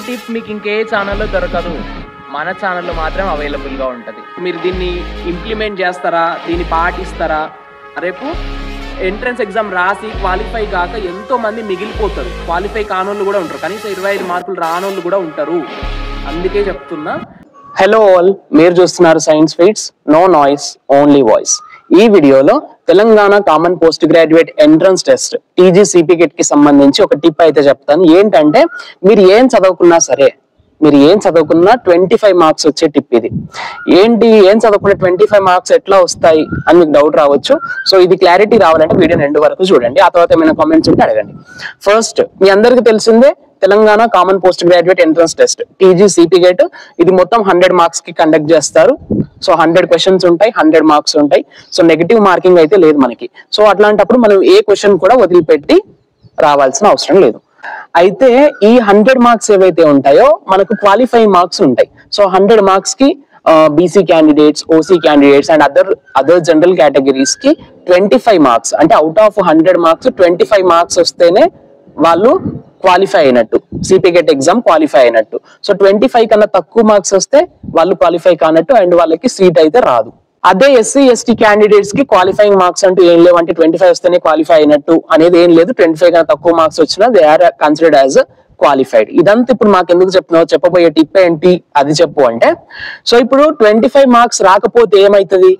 Tip మీకు ఇంకే ఛానల్లో దొరకదు, మన ఛానల్లో మాత్రం అవైలబుల్గా ఉంటుంది. మీరు దీన్ని ఇంప్లిమెంట్ చేస్తారా, దీన్ని పాటిస్తారా? రేపు ఎంట్రన్స్ ఎగ్జామ్ రాసి క్వాలిఫై కాక ఎంతో మంది మిగిలిపోతారు. క్వాలిఫై కానోళ్ళు కూడా ఉంటారు, కనీసం 25 మార్కులు రానోళ్ళు కూడా ఉంటారు. అందుకే చెప్తున్నా. హలో ఆల్, మీరు చూస్తున్నారు science feeds, no noise only voice. ఈ వీడియోలో Telangana common post graduate entrance test TGCPGET కి సంబంధించి ఒక టిప్ అయితే చెప్తాను. ఏంటంటే మీరు ఏం చదువుకున్నా సరే, మీరు ఏం చదువుకున్నా 25 మార్క్స్ వచ్చే టిప్ ఇది. ఏంటి, ఏం చదువుకున్న 25 మార్క్స్ ఎట్లా వస్తాయి అని మీకు డౌట్ రావచ్చు. సో ఇది క్లారిటీ రావాలంటే వీడియో ఎండ్ వరకు చూడండి. ఆ తర్వాత ఏమైనా కామెంట్స్ ఉంటే అడగండి. ఫస్ట్, మీ అందరికి తెలిసిందే Telangana common post graduate entrance test TGCPGET. ఇది మొత్తం 100 మార్క్స్ కి కండక్ట్ చేస్తారు. సో 100 క్వశ్చన్స్ ఉంటాయి, 100 మార్క్స్ ఉంటాయి. సో నెగిటివ్ మార్కింగ్ అయితే లేదు మనకి. సో అట్లాంటప్పుడు మనం ఏ క్వశ్చన్ కూడా వదిలిపెట్టి రావాల్సిన అవసరం లేదు. అయితే ఈ 100 మార్క్స్ ఏవైతే ఉంటాయో మనకు క్వాలిఫైయింగ్ మార్క్స్ ఉంటాయి. సో 100 మార్క్స్ కి BC candidates, OC candidates and other general categories కి 25 మార్క్స్, అంటే అవుట్ ఆఫ్ 100 మార్క్స్ 25 మార్క్స్ వస్తేనే వాళ్ళు క్వాలిఫై అయినట్టు, CPGET ఎగ్జామ్ క్వాలిఫై అయినట్టు. సో 25 కన్నా తక్కువ మార్క్స్ వస్తే వాళ్ళు క్వాలిఫై కానట్టు అండ్ వాళ్ళకి సీట్ అయితే రాదు. అదే SC ST క్యాండిడేట్స్ కి క్వాలిఫైయింగ్ మార్క్స్ అంటూ ఏం లేవు, అంటే 25 వస్తేనే క్వాలిఫై అయినట్టు అనేది ఏం లేదు. 25 కన్నా తక్కువ మార్క్స్ వచ్చినా they are considered as qualified. ఇదంతా ఇప్పుడు మాకు ఎందుకు చెప్తున్నావు, చెప్పబోయే టిప్ ఏంటి అది చెప్పు అంటే, సో ఇప్పుడు 25 మార్క్స్ రాకపోతే ఏమైతుంది,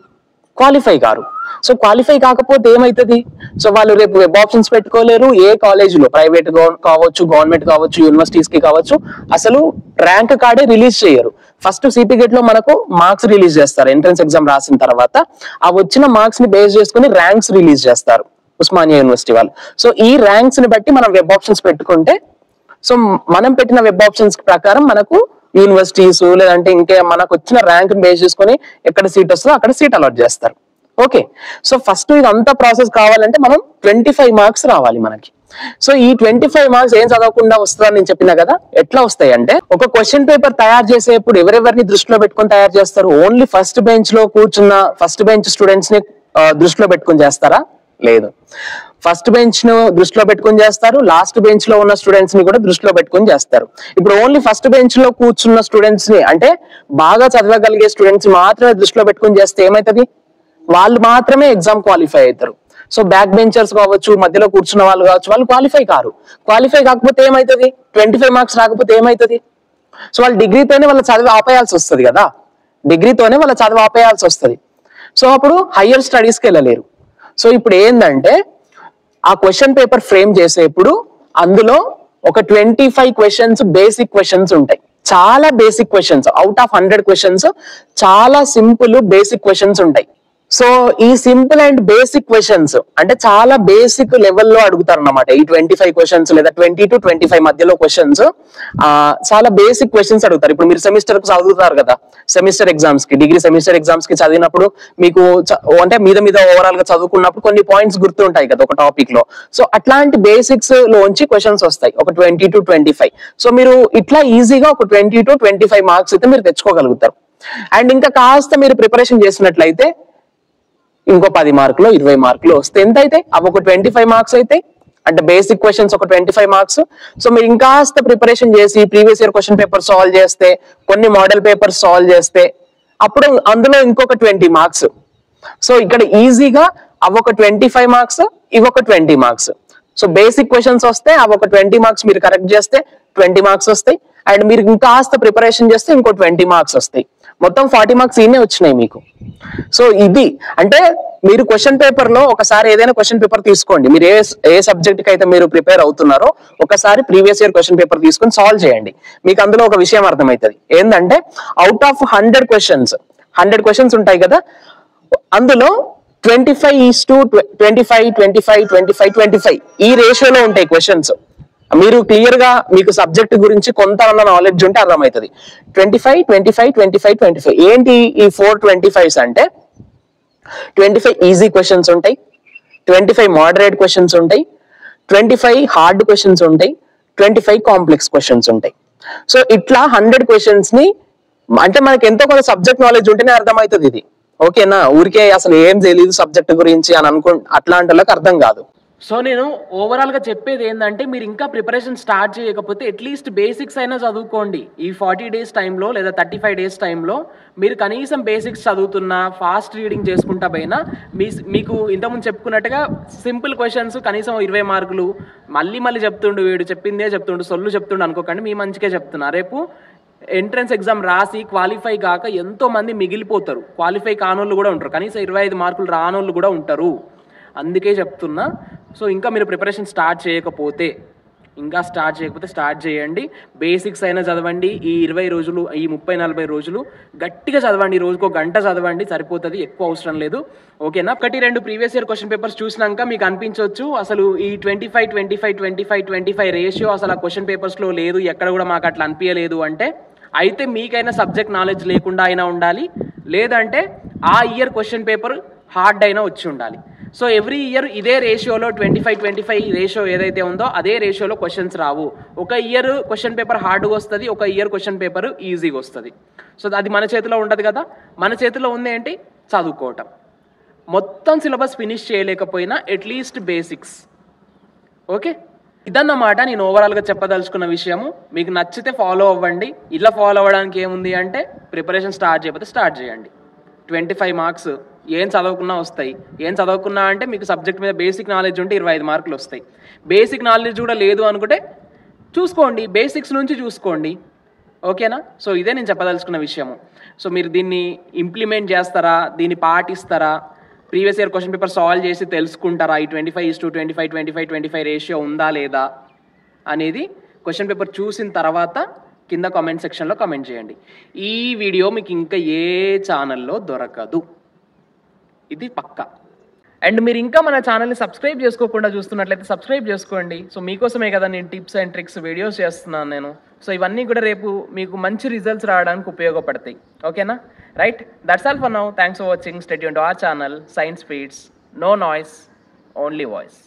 క్వాలిఫై కారు. సో క్వాలిఫై కాకపోతే ఏమైతుంది, సో వాళ్ళు రేపు వెబ్ ఆప్షన్స్ పెట్టుకోలేరు. ఏ కాలేజీలో, ప్రైవేట్ కావచ్చు, గవర్నమెంట్ కావచ్చు, యూనివర్సిటీస్ కి కావచ్చు, అసలు ర్యాంక్ కార్డే రిలీజ్ చేయరు. ఫస్ట్ CPGET లో మనకు మార్క్స్ రిలీజ్ చేస్తారు. ఎంట్రన్స్ ఎగ్జామ్ రాసిన తర్వాత ఆ వచ్చిన మార్క్స్ ని బేస్ చేసుకుని ర్యాంక్స్ రిలీజ్ చేస్తారు ఉస్మానియా యూనివర్సిటీ వాళ్ళు. సో ఈ ర్యాంక్స్ ని బట్టి మనం వెబ్ ఆప్షన్స్ పెట్టుకుంటే, సో మనం పెట్టిన వెబ్ ఆప్షన్స్ ప్రకారం మనకు యూనివర్సిటీస్ లేదంటే ఇంకే మనకు వచ్చిన ర్యాంక్ బేస్ చేసుకుని ఎక్కడ సీట్ వస్తుందో అక్కడ సీట్ అలాట్ చేస్తారు. ఓకే, సో ఫస్ట్ ఇదంతా ప్రాసెస్ కావాలంటే మనం 25 మార్క్స్ రావాలి మనకి. సో ఈ 25 మార్క్స్ ఏం చదవకుండా వస్తుందని నేను చెప్పినా కదా. ఎట్లా వస్తాయి అంటే, ఒక క్వశ్చన్ పేపర్ తయారు చేసేప్పుడు ఎవరెవరిని దృష్టిలో పెట్టుకొని తయారు చేస్తారు? ఓన్లీ ఫస్ట్ బెంచ్ లో కూర్చున్న ఫస్ట్ బెంచ్ స్టూడెంట్స్ ని దృష్టిలో పెట్టుకొని చేస్తారా? లేదు. ఫస్ట్ బెంచ్ ను దృష్టిలో పెట్టుకొని చేస్తారు, లాస్ట్ బెంచ్ లో ఉన్న స్టూడెంట్స్ ని కూడా దృష్టిలో పెట్టుకొని చేస్తారు. ఇప్పుడు ఓన్లీ ఫస్ట్ బెంచ్ లో కూర్చున్న స్టూడెంట్స్ ని, అంటే బాగా చదవగలిగే స్టూడెంట్స్ మాత్రమే దృష్టిలో పెట్టుకొని చేస్తే ఏమైతుంది, వాళ్ళు మాత్రమే ఎగ్జామ్ క్వాలిఫై అవుతారు. సో బ్యాక్ బెంచర్స్ కావచ్చు, మధ్యలో కూర్చున్న వాళ్ళు కావచ్చు, వాళ్ళు క్వాలిఫై కారు. క్వాలిఫై కాకపోతే ఏమైతుంది, 25 మార్క్స్ రాకపోతే ఏమైతుంది, సో వాళ్ళు డిగ్రీతోనే వాళ్ళ చదివి ఆపేయాల్సి వస్తుంది కదా, డిగ్రీతోనే వాళ్ళ చదివి ఆపేయాల్సి వస్తుంది. సో అప్పుడు హయ్యర్ స్టడీస్కి వెళ్ళలేరు. సో ఇప్పుడు ఏంటంటే, ఆ క్వశ్చన్ పేపర్ ఫ్రేమ్ చేసేప్పుడు అందులో ఒక 25 క్వశ్చన్స్ బేసిక్ క్వశ్చన్స్ ఉంటాయి. చాలా basic questions, out of 100 questions చాలా సింపుల్ బేసిక్ క్వశ్చన్స్ ఉంటాయి. సో ఈ సింపుల్ అండ్ బేసిక్ క్వశ్చన్స్ అంటే చాలా బేసిక్ లెవెల్లో అడుగుతారు అన్నమాట. ఈ 25 క్వశ్చన్స్ లేదా 20 to 25 మధ్యలో క్వశ్చన్స్ చాలా బేసిక్ క్వశ్చన్స్ అడుగుతారు. ఇప్పుడు మీరు సెమిస్టర్ కు చదువుతారు కదా, సెమిస్టర్ ఎగ్జామ్స్ కి, డిగ్రీ సెమిస్టర్ ఎగ్జామ్స్ కి చదివినప్పుడు మీకు అంటే మీద ఓవరాల్ గా చదువుకున్నప్పుడు కొన్ని పాయింట్స్ గుర్తుంటాయి కదా ఒక టాపిక్ లో. సో అట్లాంటి బేసిక్స్ లోంచి క్వశ్చన్స్ వస్తాయి, ఒక 20 to 25. సో మీరు ఇట్లా ఈజీగా ఒక 20 to 25 మార్క్స్ అయితే మీరు తెచ్చుకోగలుగుతారు. అండ్ ఇంకా కాస్త మీరు ప్రిపరేషన్ చేసినట్లయితే ఇంకో 10 మార్కులు 20 మార్కులు వస్తే ఎంత అయితే అవి ఒక 25 మార్క్స్ అయితే, అంటే బేసిక్ క్వశ్చన్స్ ఒక 25 మార్క్స్. సో మీరు ఇంకాస్త ప్రిపరేషన్ చేసి previous year question paper solve చేస్తే, కొన్ని మోడల్ పేపర్స్ సాల్వ్ చేస్తే అప్పుడు అందులో ఇంకొక 20 మార్క్స్. సో ఇక్కడ ఈజీగా అవి ఒక 25 మార్క్స్, ఇవి ఒక 20 మార్క్స్. సో బేసిక్ క్వశ్చన్స్ వస్తే అవి ఒక 20 మార్క్స్ మీరు కరెక్ట్ చేస్తే 20 మార్క్స్ వస్తాయి. అండ్ మీరు ఇంకాస్త ప్రిపరేషన్ చేస్తే ఇంకో 20 మార్క్స్ వస్తాయి. మొత్తం 40 మార్క్స్ ఈయనే వచ్చినాయి మీకు. సో ఇది అంటే మీరు క్వశ్చన్ పేపర్ లో ఒకసారి ఏదైనా క్వశ్చన్ పేపర్ తీసుకోండి, మీరు ఏ సబ్జెక్ట్ కి అయితే మీరు ప్రిపేర్ అవుతున్నారో ఒకసారి ప్రీవియస్ ఇయర్ క్వశ్చన్ పేపర్ తీసుకొని సాల్వ్ చేయండి. మీకు అందులో ఒక విషయం అర్థమవుతుంది. ఏంటంటే అవుట్ ఆఫ్ 100 క్వశ్చన్స్ ఉంటాయి కదా, అందులో 25:25 ఈ రేషియోలో ఉంటాయి క్వశ్చన్స్. మీరు క్లియర్ గా మీకు సబ్జెక్ట్ గురించి కొంత నాలెడ్జ్ ఉంటే అర్థమవుతుంది. 25 ఏంటి ఈ 425s అంటే, 25 ఈజీ క్వశ్చన్స్ ఉంటాయి, 25 మోడరేట్ క్వశ్చన్స్ ఉంటాయి, 25 హార్డ్ క్వశ్చన్స్ ఉంటాయి, 25 కాంప్లెక్స్ క్వశ్చన్స్ ఉంటాయి. సో ఇట్లా 100 క్వశ్చన్స్ ని, అంటే మనకి ఎంతో కొంత సబ్జెక్ట్ నాలెడ్జ్ ఉంటేనే అర్థమవుతుంది ఇది. ఓకేనా, ఊరికే అసలు ఏం తెలియదు సబ్జెక్ట్ గురించి అని అట్లాంటి వాళ్ళకి అర్థం కాదు. సో నేను ఓవరాల్గా చెప్పేది ఏంటంటే మీరు ఇంకా ప్రిపరేషన్ స్టార్ట్ చేయకపోతే అట్లీస్ట్ బేసిక్స్ అయినా చదువుకోండి. ఈ 40 డేస్ టైంలో లేదా 35 డేస్ టైంలో మీరు కనీసం బేసిక్స్ చదువుతున్నా, ఫాస్ట్ రీడింగ్ చేసుకుంటా పోయినా మీకు ఇంతకుముందు చెప్పుకున్నట్టుగా సింపుల్ క్వశ్చన్స్ కనీసం 20 మార్కులు మళ్ళీ చెప్తుండు, వీడు చెప్పిందే చెప్తుండు, సొల్లు చెప్తుండు అనుకోకండి. మీ మంచిగా చెప్తున్నా. రేపు ఎంట్రన్స్ ఎగ్జామ్ రాసి క్వాలిఫై కాక ఎంతోమంది మిగిలిపోతారు. క్వాలిఫై కానోళ్ళు కూడా ఉంటారు, కనీసం 25 మార్కులు రానోళ్ళు కూడా ఉంటారు. అందుకే చెప్తున్నా. సో ఇంకా మీరు ప్రిపరేషన్ స్టార్ట్ చేయకపోతే స్టార్ట్ చేయండి. బేసిక్స్ అయినా చదవండి. ఈ 20 రోజులు, ఈ 30-40 రోజులు గట్టిగా చదవండి. రోజుకో గంట చదవండి, సరిపోతుంది, ఎక్కువ అవసరం లేదు. ఓకేనా? 1-2 ప్రీవియస్ ఇయర్ క్వశ్చన్ పేపర్స్ చూసినాక మీకు అనిపించవచ్చు అసలు ఈ 25-25-25-25 రేషియో అసలు ఆ క్వశ్చన్ పేపర్స్లో లేదు, ఎక్కడ కూడా మాకు అట్లా అనిపించలేదు అంటే, అయితే మీకైనా సబ్జెక్ట్ నాలెడ్జ్ లేకుండా అయినా ఉండాలి, లేదంటే ఆ ఇయర్ క్వశ్చన్ పేపర్ హార్డ్ అయినా వచ్చి ఉండాలి. సో ఎవ్రీ ఇయర్ ఇదే రేషియోలో 25-25 రేషియో ఏదైతే ఉందో అదే రేషియోలో క్వశ్చన్స్ రావు. ఒక ఇయర్ క్వశ్చన్ పేపర్ హార్డ్గా వస్తుంది, ఒక ఇయర్ క్వశ్చన్ పేపర్ ఈజీగా వస్తుంది. సో అది మన చేతిలో ఉండదు కదా. మన చేతిలో ఉంది ఏంటి? చదువుకోవటం. మొత్తం సిలబస్ ఫినిష్ చేయలేకపోయినా అట్లీస్ట్ బేసిక్స్. ఓకే, ఇదన్నమాట నేను ఓవరాల్గా చెప్పదలుచుకున్న విషయము. మీకు నచ్చితే ఫాలో అవ్వండి. ఇలా ఫాలో అవ్వడానికి ఏముంది అంటే ప్రిపరేషన్ స్టార్ట్ చేయకపోతే స్టార్ట్ చేయండి. 25 మార్క్స్ ఏం చదవకున్నా వస్తాయి. ఏం చదవకున్నా అంటే మీకు సబ్జెక్ట్ మీద బేసిక్ నాలెడ్జ్ ఉంటే 25 మార్కులు వస్తాయి. బేసిక్ నాలెడ్జ్ కూడా లేదు అనుకుంటే చూసుకోండి, బేసిక్స్ నుంచి చూసుకోండి. ఓకేనా? సో ఇదే నేను చెప్పదలుచుకున్న విషయము. సో మీరు దీన్ని ఇంప్లిమెంట్ చేస్తారా, దీన్ని పాటిస్తారా, previous year question paper solve చేసి తెలుసుకుంటారా, ఈ 25:25-25-25 రేషియో ఉందా లేదా అనేది క్వశ్చన్ పేపర్ చూసిన తర్వాత కింద కామెంట్ సెక్షన్లో కామెంట్ చేయండి. ఈ వీడియో మీకు ఇంకా ఏ ఛానల్లో దొరకదు, ఇది పక్కా. అండ్ మీరు ఇంకా మన ఛానల్ని సబ్స్క్రైబ్ చేసుకోకుండా చూస్తున్నట్లయితే సబ్స్క్రైబ్ చేసుకోండి. సో మీకోసమే కదా నేను టిప్స్ అండ్ ట్రిక్స్ వీడియోస్ చేస్తున్నాను నేను. సో ఇవన్నీ కూడా రేపు మీకు మంచి రిజల్ట్స్ రావడానికి ఉపయోగపడతాయి. ఓకేనా? Right, that's all for now. Thanks for watching. Stay tuned to our channel science speeds. No noise, only voice.